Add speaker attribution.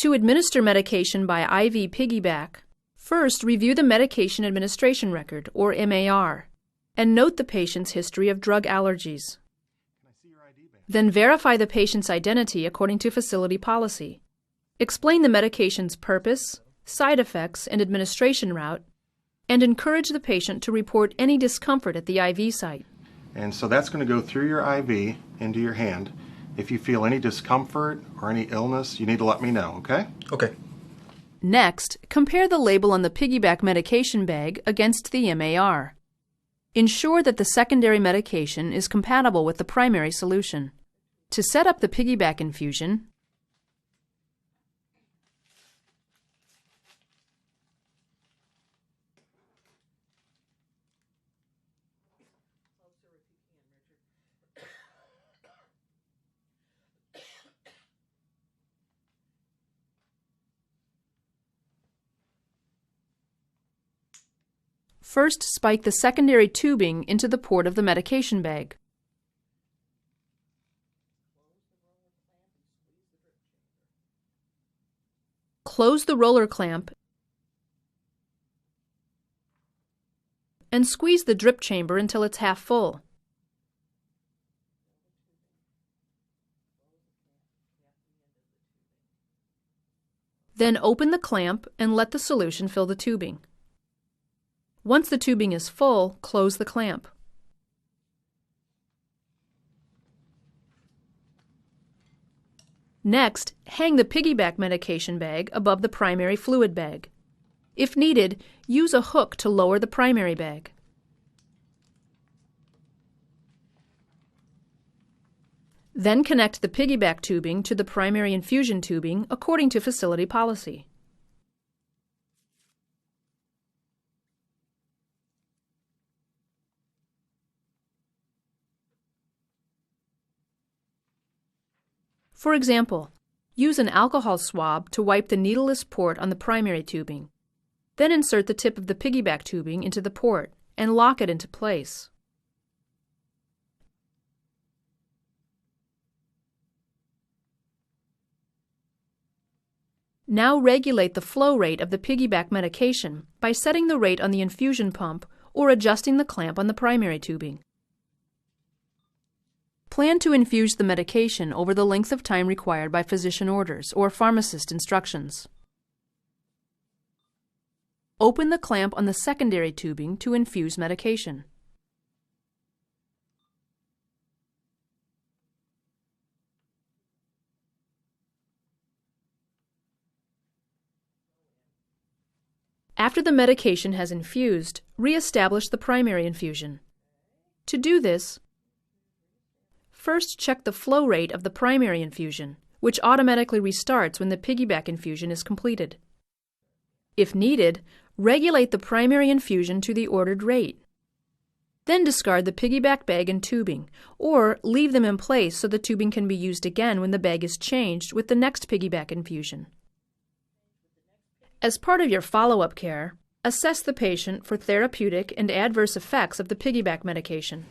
Speaker 1: To administer medication by IV Piggyback, first review the Medication Administration Record, or MAR, and note the patient's history of drug allergies. Then verify the patient's identity according to facility policy. Explain the medication's purpose, side effects, and administration route, and encourage the patient to report any discomfort at the IV site.
Speaker 2: And so that's going to go through your IV into your hand. If you feel any discomfort or any illness, you need to let me know, okay?
Speaker 3: Okay.
Speaker 1: Next, compare the label on the Piggyback medication bag against the MAR. Ensure that the secondary medication is compatible with the primary solution. To set up the Piggyback infusion, first spike the secondary tubing into the port of the medication bag. Close the roller clamp and squeeze the drip chamber until it's half full. Then open the clamp and let the solution fill the tubing. Once the tubing is full, close the clamp. Next, hang the Piggyback medication bag above the primary fluid bag. If needed, use a hook to lower the primary bag. Then connect the Piggyback tubing to the primary infusion tubing according to facility policy. For example, use an alcohol swab to wipe the needleless port on the primary tubing. Then insert the tip of the Piggyback tubing into the port and lock it into place. Now regulate the flow rate of the Piggyback medication by setting the rate on the infusion pump or adjusting the clamp on the primary tubing. Plan to infuse the medication over the length of time required by physician orders or pharmacist instructions. Open the clamp on the secondary tubing to infuse medication. After the medication has infused, re-establish the primary infusion. To do this, first check the flow rate of the primary infusion, which automatically restarts when the Piggyback infusion is completed. If needed, regulate the primary infusion to the ordered rate. Then discard the Piggyback bag and tubing, or leave them in place so the tubing can be used again when the bag is changed with the next Piggyback infusion. As part of your follow-up care, assess the patient for therapeutic and adverse effects of the Piggyback medication.